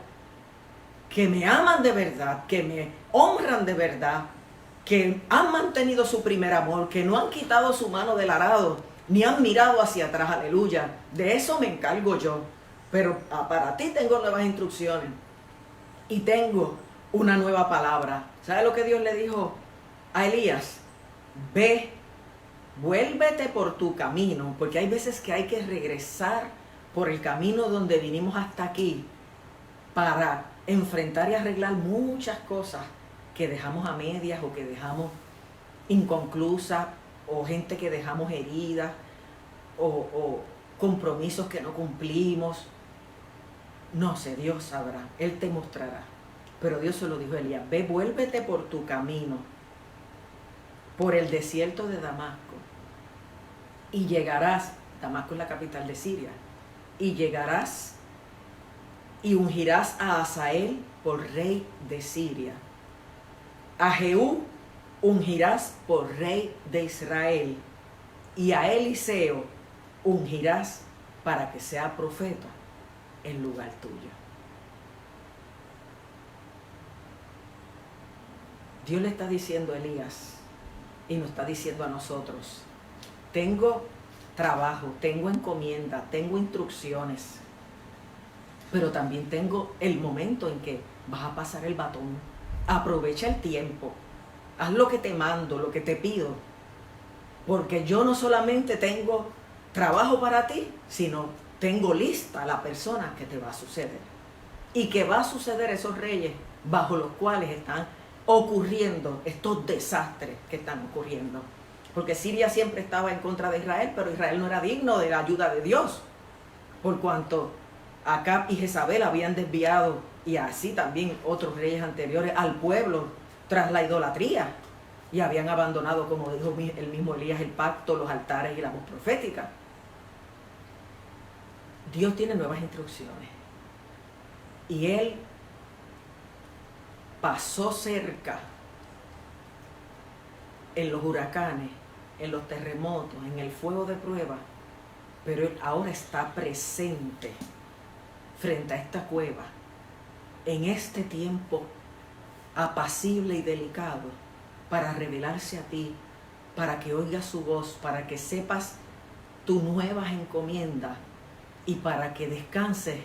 Que me aman de verdad, que me honran de verdad, que han mantenido su primer amor, que no han quitado su mano del arado, ni han mirado hacia atrás. Aleluya. De eso me encargo yo. Pero para ti tengo nuevas instrucciones y tengo una nueva palabra. ¿Sabe lo que Dios le dijo a Elías? Ve, vuélvete por tu camino, porque hay veces que hay que regresar por el camino donde vinimos hasta aquí para enfrentar y arreglar muchas cosas que dejamos a medias o que dejamos inconclusas, o gente que dejamos heridas, o compromisos que no cumplimos. No sé, Dios sabrá, Él te mostrará. Pero Dios se lo dijo a Elías, ve, vuélvete por tu camino, por el desierto de Damasco, y llegarás, Damasco es la capital de Siria, y llegarás y ungirás a Hazael por rey de Siria. A Jehú ungirás por rey de Israel, y a Eliseo ungirás para que sea profeta en lugar tuyo. Dios le está diciendo a Elías y nos está diciendo a nosotros, tengo trabajo, tengo encomienda, tengo instrucciones, pero también tengo el momento en que vas a pasar el batón. Aprovecha el tiempo, haz lo que te mando, lo que te pido, porque yo no solamente tengo trabajo para ti, sino tengo lista la persona que te va a suceder y que va a suceder esos reyes bajo los cuales están ocurriendo estos desastres que están ocurriendo. porque Siria siempre estaba en contra de Israel, pero Israel no era digno de la ayuda de Dios, por cuanto Acab y Jezabel habían desviado, y así también otros reyes anteriores, al pueblo tras la idolatría, y habían abandonado, como dijo el mismo Elías, el pacto, los altares y la voz profética. Dios tiene nuevas instrucciones, y Él pasó cerca en los huracanes, en los terremotos, en el fuego de prueba, pero Él ahora está presente frente a esta cueva, en este tiempo apacible y delicado, para revelarse a ti, para que oigas su voz, para que sepas tus nuevas encomiendas y para que descanses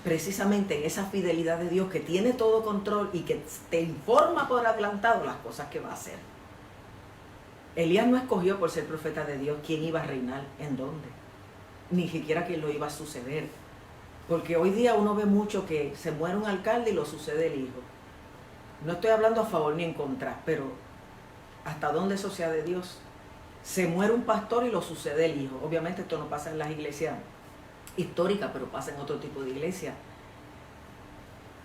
precisamente en esa fidelidad de Dios que tiene todo control y que te informa por adelantado las cosas que va a hacer. Elías no escogió por ser profeta de Dios quién iba a reinar en dónde, ni siquiera quién lo iba a suceder, porque hoy día uno ve mucho que se muere un alcalde y lo sucede el hijo. No estoy hablando a favor ni en contra, pero ¿hasta dónde eso sea de Dios? Se muere un pastor y lo sucede el hijo. Obviamente esto no pasa en las iglesias históricas, pero pasa en otro tipo de iglesias.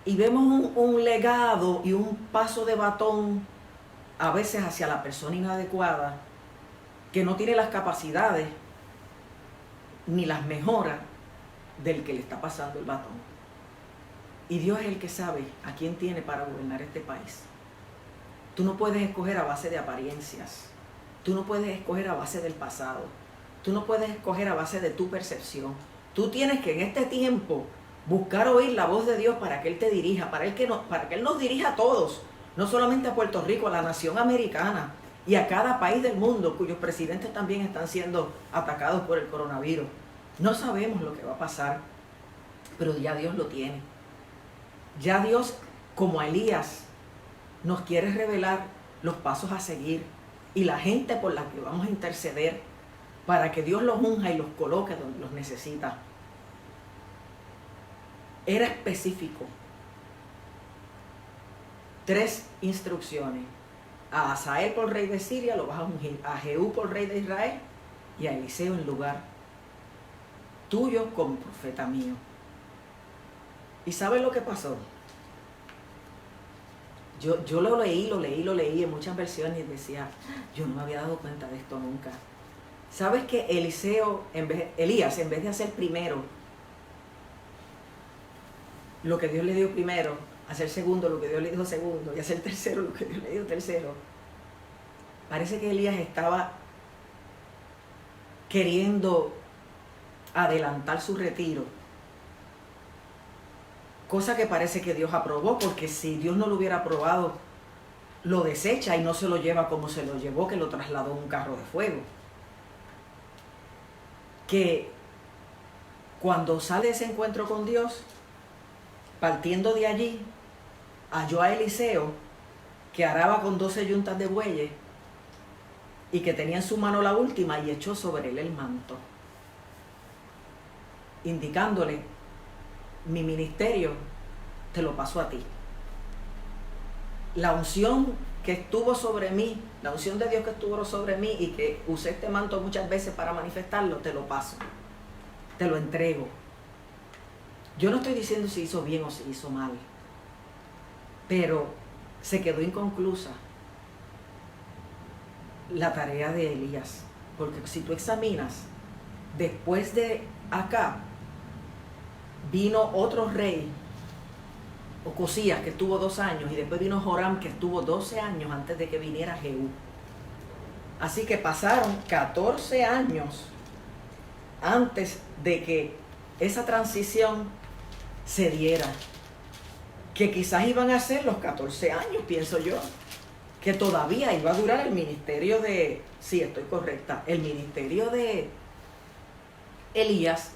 Y vemos un legado y un paso de batón a veces hacia la persona inadecuada, que no tiene las capacidades ni las mejoras del que le está pasando el batón. Y Dios es el que sabe a quién tiene para gobernar este país. Tú no puedes escoger a base de apariencias. Tú no puedes escoger a base del pasado. Tú no puedes escoger a base de tu percepción. Tú tienes que en este tiempo buscar oír la voz de Dios para que Él te dirija, para que Él nos dirija a todos, no solamente a Puerto Rico, a la nación americana y a cada país del mundo cuyos presidentes también están siendo atacados por el coronavirus. No sabemos lo que va a pasar, pero ya Dios lo tiene. Ya Dios, como a Elías, nos quiere revelar los pasos a seguir y la gente por la que vamos a interceder para que Dios los unja y los coloque donde los necesita. Era específico. 3 instrucciones. A Hazael por rey de Siria lo vas a ungir, a Jehú por rey de Israel y a Eliseo en lugar tuyo como profeta mío. ¿Y sabes lo que pasó? Yo lo leí en muchas versiones y decía, yo no me había dado cuenta de esto nunca. ¿Sabes que Elías, en vez de hacer primero lo que Dios le dio primero, hacer segundo lo que Dios le dijo segundo y hacer tercero lo que Dios le dio tercero? Parece que Elías estaba queriendo adelantar su retiro, cosa que parece que Dios aprobó, porque si Dios no lo hubiera aprobado, lo desecha y no se lo lleva como se lo llevó, que lo trasladó en un carro de fuego. Que cuando sale ese encuentro con Dios, partiendo de allí, halló a Eliseo que araba con 12 yuntas de bueyes y que tenía en su mano la última y echó sobre él el manto, indicándole: mi ministerio te lo paso a ti. La unción que estuvo sobre mí, la unción de Dios que estuvo sobre mí y que usé este manto muchas veces para manifestarlo, te lo paso, te lo entrego. Yo no estoy diciendo si hizo bien o si hizo mal, pero se quedó inconclusa la tarea de Elías, porque si tú examinas, después de Acab vino otro rey, Ocosías, que estuvo 2 años, y después vino Joram, que estuvo 12 años antes de que viniera Jehú. Así que pasaron 14 años antes de que esa transición se diera, que quizás iban a ser los 14 años, pienso yo, que todavía iba a durar el ministerio de, sí, estoy correcta, el ministerio de Elías,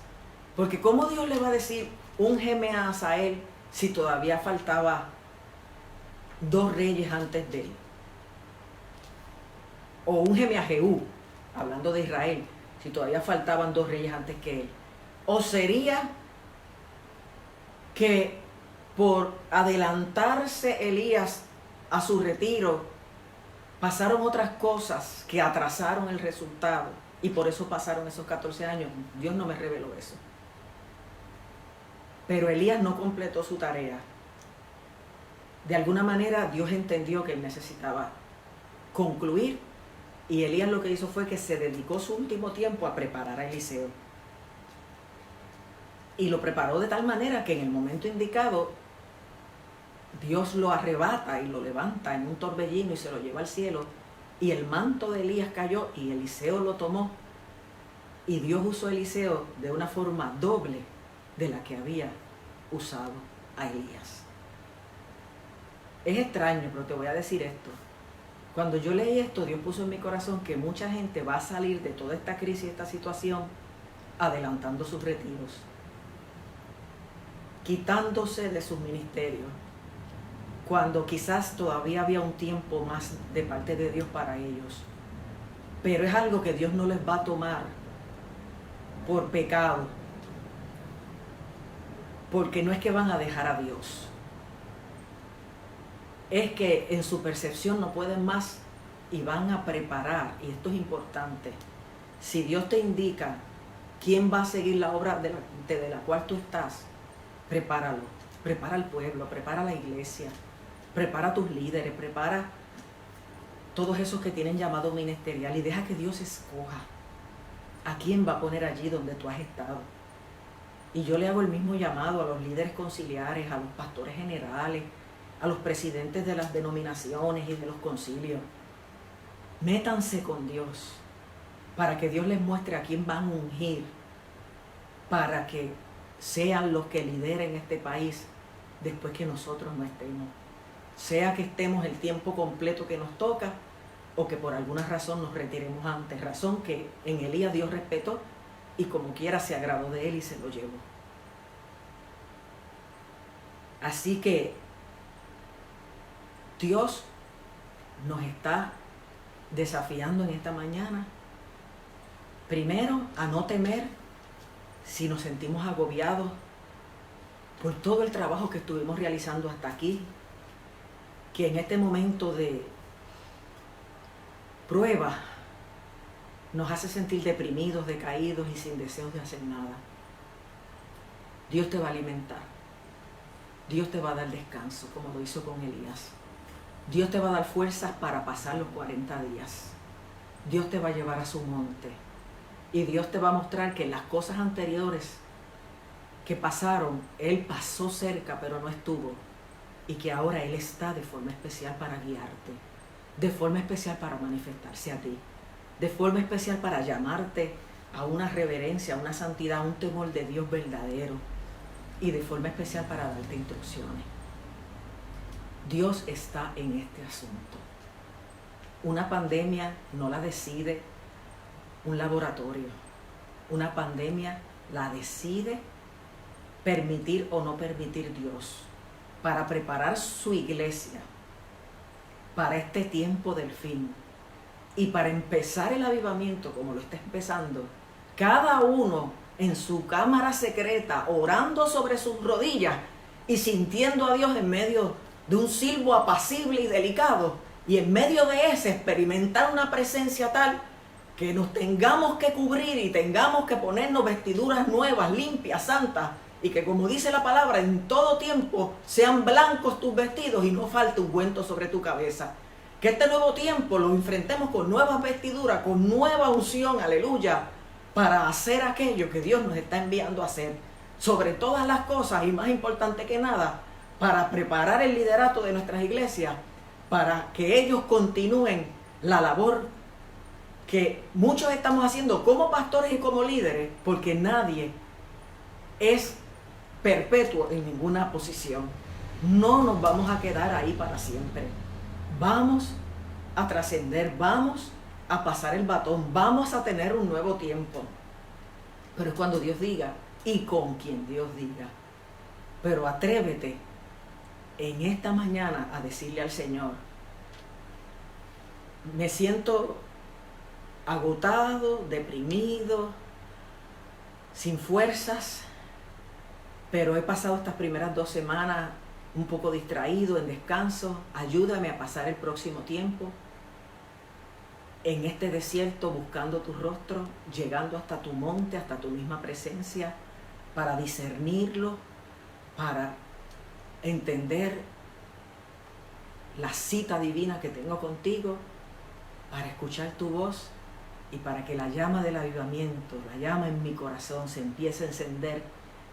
porque ¿cómo Dios le va a decir úngeme a Hazael si todavía faltaba 2 reyes antes de él? O úngeme a Jehú, hablando de Israel, si todavía faltaban 2 reyes antes que él. O sería que por adelantarse Elías a su retiro, Pasaron otras cosas que atrasaron el resultado y por eso pasaron esos 14 años. Dios no me reveló eso. Pero Elías no completó su tarea. De alguna manera Dios entendió que él necesitaba concluir y Elías lo que hizo fue que se dedicó su último tiempo a preparar a Eliseo. Y lo preparó de tal manera que en el momento indicado Dios lo arrebata y lo levanta en un torbellino y se lo lleva al cielo. Y el manto de Elías cayó y Eliseo lo tomó. Y Dios usó a Eliseo de una forma doble de la que había usado a Elías. Es extraño, pero te voy a decir esto. Cuando yo leí esto, Dios puso en mi corazón que mucha gente va a salir de toda esta crisis, esta situación, adelantando sus retiros, quitándose de sus ministerios, cuando quizás todavía había un tiempo más de parte de Dios para ellos. Pero es algo que Dios no les va a tomar por pecado, porque no es que van a dejar a Dios, es que en su percepción no pueden más y van a preparar, y esto es importante. Si Dios te indica quién va a seguir la obra de la cual tú estás, prepáralo, prepara al pueblo, prepara la iglesia, prepara a tus líderes, prepara todos esos que tienen llamado ministerial y deja que Dios escoja a quién va a poner allí donde tú has estado. Y yo le hago el mismo llamado a los líderes conciliares, a los pastores generales, a los presidentes de las denominaciones y de los concilios. Métanse con Dios para que Dios les muestre a quién van a ungir, para que sean los que lideren este país después que nosotros no estemos. Sea que estemos el tiempo completo que nos toca o que por alguna razón nos retiremos antes. Razón que en Elías Dios respetó y como quiera se agradó de él y se lo llevó. Así que Dios nos está desafiando en esta mañana, primero, a no temer si nos sentimos agobiados por todo el trabajo que estuvimos realizando hasta aquí, que en este momento de prueba nos hace sentir deprimidos, decaídos y sin deseos de hacer nada. Dios te va a alimentar. Dios te va a dar descanso, como lo hizo con Elías. Dios te va a dar fuerzas para pasar los 40 días. Dios te va a llevar a su monte. Y Dios te va a mostrar que las cosas anteriores que pasaron, Él pasó cerca, pero no estuvo. Y que ahora Él está de forma especial para guiarte. De forma especial para manifestarse a ti. De forma especial para llamarte a una reverencia, a una santidad, a un temor de Dios verdadero. Y de forma especial para darte instrucciones. Dios está en este asunto. Una pandemia no la decide un laboratorio. Una pandemia la decide permitir o no permitir Dios para preparar su iglesia para este tiempo del fin y para empezar el avivamiento como lo está empezando. Cada uno en su cámara secreta, orando sobre sus rodillas y sintiendo a Dios en medio de un silbo apacible y delicado, y en medio de ese experimentar una presencia tal que nos tengamos que cubrir y tengamos que ponernos vestiduras nuevas, limpias, santas, y que como dice la palabra, en todo tiempo sean blancos tus vestidos y no falte ungüento sobre tu cabeza. Que este nuevo tiempo lo enfrentemos con nuevas vestiduras, con nueva unción, aleluya, para hacer aquello que Dios nos está enviando a hacer. Sobre todas las cosas, y más importante que nada, para preparar el liderato de nuestras iglesias, para que ellos continúen la labor que muchos estamos haciendo como pastores y como líderes, porque nadie es perpetuo en ninguna posición. No nos vamos a quedar ahí para siempre. Vamos a trascender, vamos a pasar el batón, vamos a tener un nuevo tiempo. Pero es cuando Dios diga y con quien Dios diga. Pero atrévete en esta mañana a decirle al Señor: me siento agotado, deprimido, sin fuerzas, pero he pasado estas primeras 2 semanas un poco distraído, en descanso. Ayúdame a pasar el próximo tiempo. en este desierto buscando tu rostro, llegando hasta tu monte, hasta tu misma presencia, para discernirlo, para entender la cita divina que tengo contigo, para escuchar tu voz y para que la llama del avivamiento, la llama en mi corazón se empiece a encender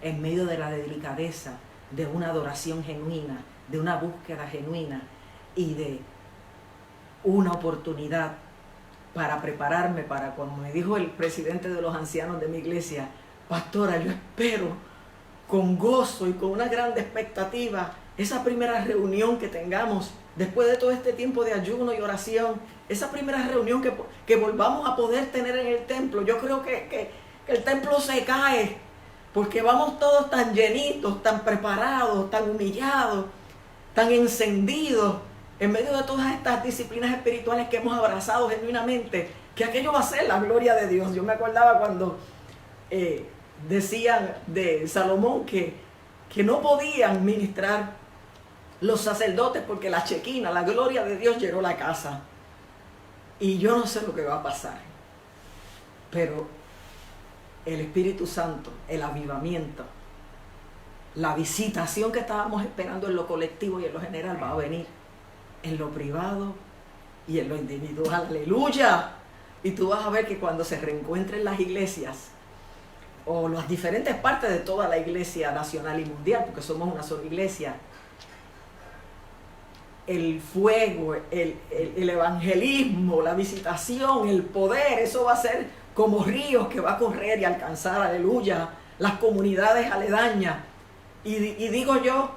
en medio de la delicadeza de una adoración genuina, de una búsqueda genuina y de una oportunidad para prepararme para, como me dijo el presidente de los ancianos de mi iglesia, pastora, yo espero con gozo y con una grande expectativa esa primera reunión que tengamos después de todo este tiempo de ayuno y oración, esa primera reunión que volvamos a poder tener en el templo. Yo creo que el templo se cae porque vamos todos tan llenitos, tan preparados, tan humillados, tan encendidos en medio de todas estas disciplinas espirituales que hemos abrazado genuinamente, que aquello va a ser la gloria de Dios. Yo me acordaba cuando decían de Salomón que no podían ministrar los sacerdotes porque la chequina, la gloria de Dios llenó la casa. Y yo no sé lo que va a pasar, pero el Espíritu Santo, el avivamiento, la visitación que estábamos esperando en lo colectivo y en lo general va a venir en lo privado y en lo individual. ¡Aleluya! Y tú vas a ver que cuando se reencuentren las iglesias o las diferentes partes de toda la iglesia nacional y mundial, porque somos una sola iglesia, el fuego, el evangelismo, la visitación, el poder, eso va a ser como ríos que va a correr y alcanzar, aleluya, las comunidades aledañas. Y digo yo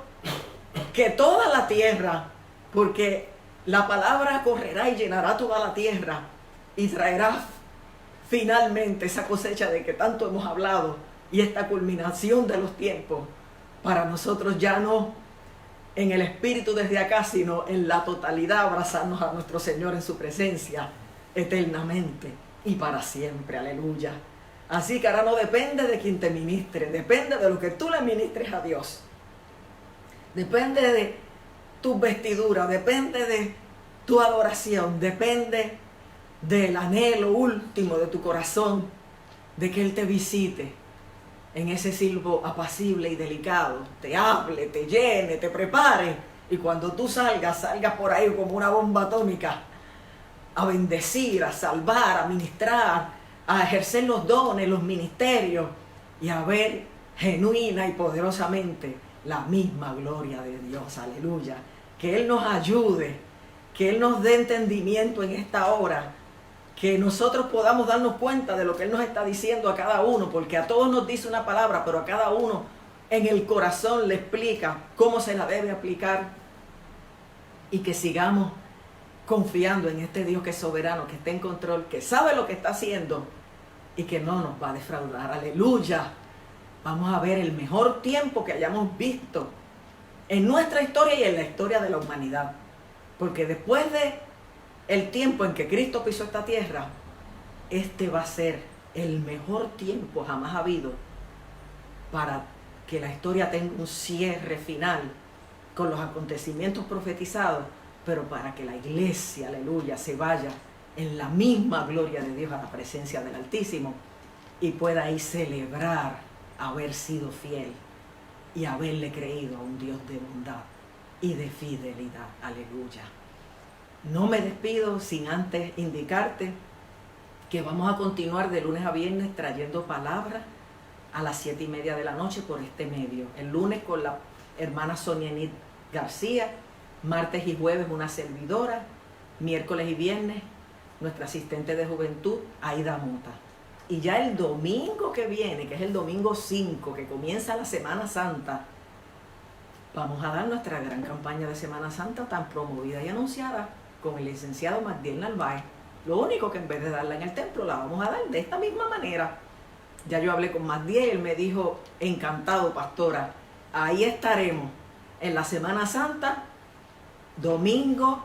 que toda la tierra, porque la palabra correrá y llenará toda la tierra y traerá finalmente esa cosecha de que tanto hemos hablado y esta culminación de los tiempos para nosotros, ya no en el espíritu desde acá, sino en la totalidad, abrazarnos a nuestro Señor en su presencia eternamente y para siempre, aleluya. Así que ahora no depende de quien te ministre, depende de lo que tú le ministres a Dios, depende de tu vestidura, depende de tu adoración, depende del anhelo último de tu corazón, de que Él te visite en ese silbo apacible y delicado, te hable, te llene, te prepare, y cuando tú salgas por ahí como una bomba atómica, a bendecir, a salvar, a ministrar, a ejercer los dones, los ministerios, y a ver genuina y poderosamente la misma gloria de Dios, aleluya. Que Él nos ayude, que Él nos dé entendimiento en esta hora, que nosotros podamos darnos cuenta de lo que Él nos está diciendo a cada uno, porque a todos nos dice una palabra, pero a cada uno en el corazón le explica cómo se la debe aplicar, y que sigamos confiando en este Dios que es soberano, que está en control, que sabe lo que está haciendo y que no nos va a defraudar. Aleluya. Vamos a ver el mejor tiempo que hayamos visto en nuestra historia y en la historia de la humanidad, porque después de el tiempo en que Cristo pisó esta tierra, este va a ser el mejor tiempo jamás habido para que la historia tenga un cierre final con los acontecimientos profetizados, pero para que la iglesia, aleluya, se vaya en la misma gloria de Dios a la presencia del Altísimo y pueda ahí celebrar haber sido fiel y haberle creído a un Dios de bondad y de fidelidad. Aleluya. No me despido sin antes indicarte que vamos a continuar de lunes a viernes trayendo palabra a las 7:30 de la noche por este medio. El lunes con la hermana Sonia Enid García, martes y jueves una servidora, miércoles y viernes nuestra asistente de juventud Aida Mota. Y ya el domingo que viene, que es el domingo 5, que comienza la Semana Santa, vamos a dar nuestra gran campaña de Semana Santa tan promovida y anunciada con el licenciado Magdiel Narváez. Lo único que en vez de darla en el templo, la vamos a dar de esta misma manera. Ya yo hablé con Magdiel, él me dijo, encantado pastora, ahí estaremos en la Semana Santa, domingo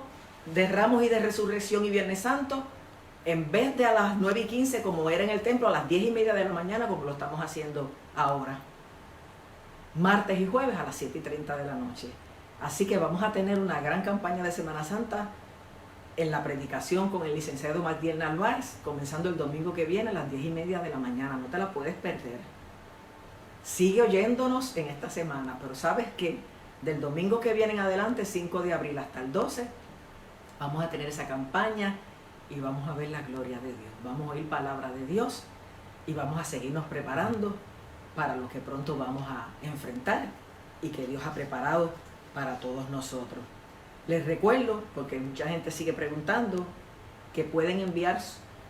de Ramos y de Resurrección y Viernes Santo, en vez de a las 9:15 como era en el templo, a las 10:30 de la mañana como lo estamos haciendo ahora. Martes y jueves a las 7:30 de la noche. Así que vamos a tener una gran campaña de Semana Santa en la predicación con el licenciado Magdiel Narváez, comenzando el domingo que viene a las 10:30 de la mañana. No te la puedes perder. Sigue oyéndonos en esta semana, pero sabes que del domingo que viene en adelante, 5 de abril hasta el 12, vamos a tener esa campaña y vamos a ver la gloria de Dios. Vamos a oír palabra de Dios y vamos a seguirnos preparando para lo que pronto vamos a enfrentar y que Dios ha preparado para todos nosotros. Les recuerdo, porque mucha gente sigue preguntando, que pueden enviar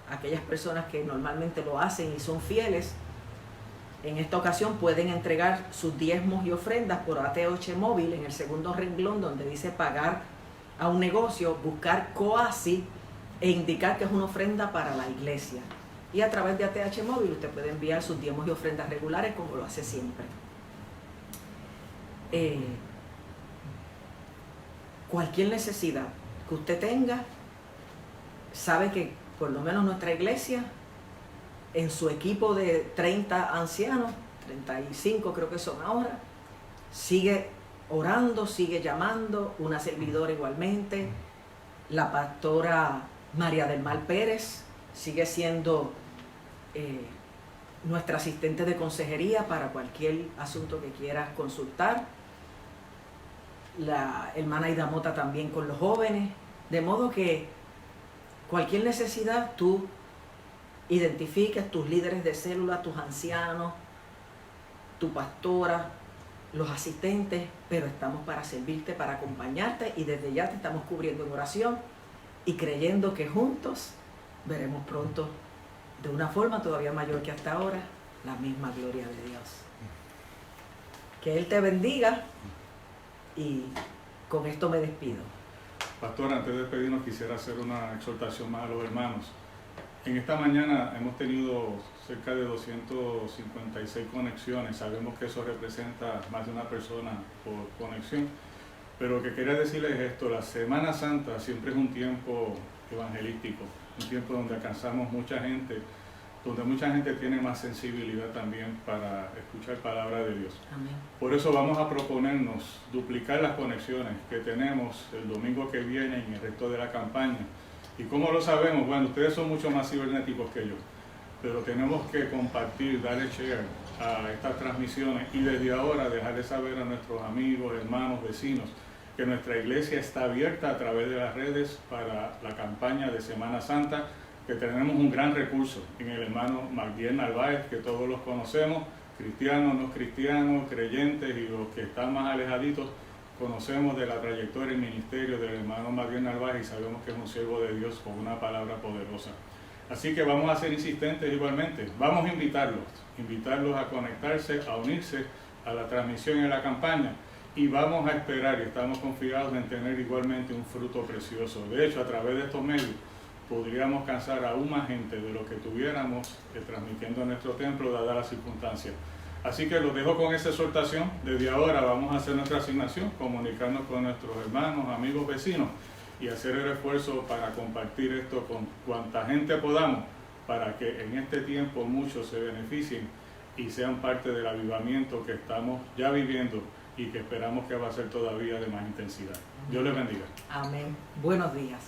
a aquellas personas que normalmente lo hacen y son fieles. En esta ocasión pueden entregar sus diezmos y ofrendas por ATH Móvil en el segundo renglón donde dice pagar a un negocio, buscar COASI e indicar que es una ofrenda para la iglesia. Y a través de ATH Móvil usted puede enviar sus diezmos y ofrendas regulares como lo hace siempre. Cualquier necesidad que usted tenga, sabe que por lo menos nuestra iglesia, en su equipo de 30 ancianos, 35 creo que son ahora, sigue orando, sigue llamando, una servidora igualmente, la pastora María del Mar Pérez sigue siendo nuestra asistente de consejería para cualquier asunto que quieras consultar, la hermana Ida Mota también con los jóvenes, de modo que cualquier necesidad tú identifiques tus líderes de célula, tus ancianos, tu pastora, los asistentes, pero estamos para servirte, para acompañarte y desde ya te estamos cubriendo en oración y creyendo que juntos veremos pronto de una forma todavía mayor que hasta ahora la misma gloria de Dios. Que Él te bendiga y con esto me despido. Pastor, antes de despedirnos quisiera hacer una exhortación más a los hermanos. En esta mañana hemos tenido cerca de 256 conexiones. Sabemos que eso representa más de una persona por conexión. Pero lo que quería decirles es esto: la Semana Santa siempre es un tiempo evangelístico, un tiempo donde alcanzamos mucha gente, donde mucha gente tiene más sensibilidad también para escuchar palabra de Dios. Amén. Por eso vamos a proponernos duplicar las conexiones que tenemos el domingo que viene y el resto de la campaña. ¿Y cómo lo sabemos? Bueno, ustedes son mucho más cibernéticos que yo, pero tenemos que compartir, darle share a estas transmisiones y desde ahora dejarle saber a nuestros amigos, hermanos, vecinos que nuestra iglesia está abierta a través de las redes para la campaña de Semana Santa, que tenemos un gran recurso en el hermano Magdiel Narváez, que todos los conocemos, cristianos, no cristianos, creyentes y los que están más alejaditos, conocemos de la trayectoria y ministerio del hermano Magdiel Narváez y sabemos que es un siervo de Dios con una palabra poderosa. Así que vamos a ser insistentes igualmente, vamos a invitarlos a conectarse, a unirse a la transmisión y a la campaña y vamos a esperar y estamos confiados en tener igualmente un fruto precioso. De hecho, a través de estos medios podríamos alcanzar aún más gente de lo que tuviéramos transmitiendo en nuestro templo, dadas las circunstancias. Así que los dejo con esa exhortación. Desde ahora vamos a hacer nuestra asignación, comunicarnos con nuestros hermanos, amigos, vecinos y hacer el esfuerzo para compartir esto con cuanta gente podamos, para que en este tiempo muchos se beneficien y sean parte del avivamiento que estamos ya viviendo y que esperamos que va a ser todavía de más intensidad. Dios les bendiga. Amén. Buenos días.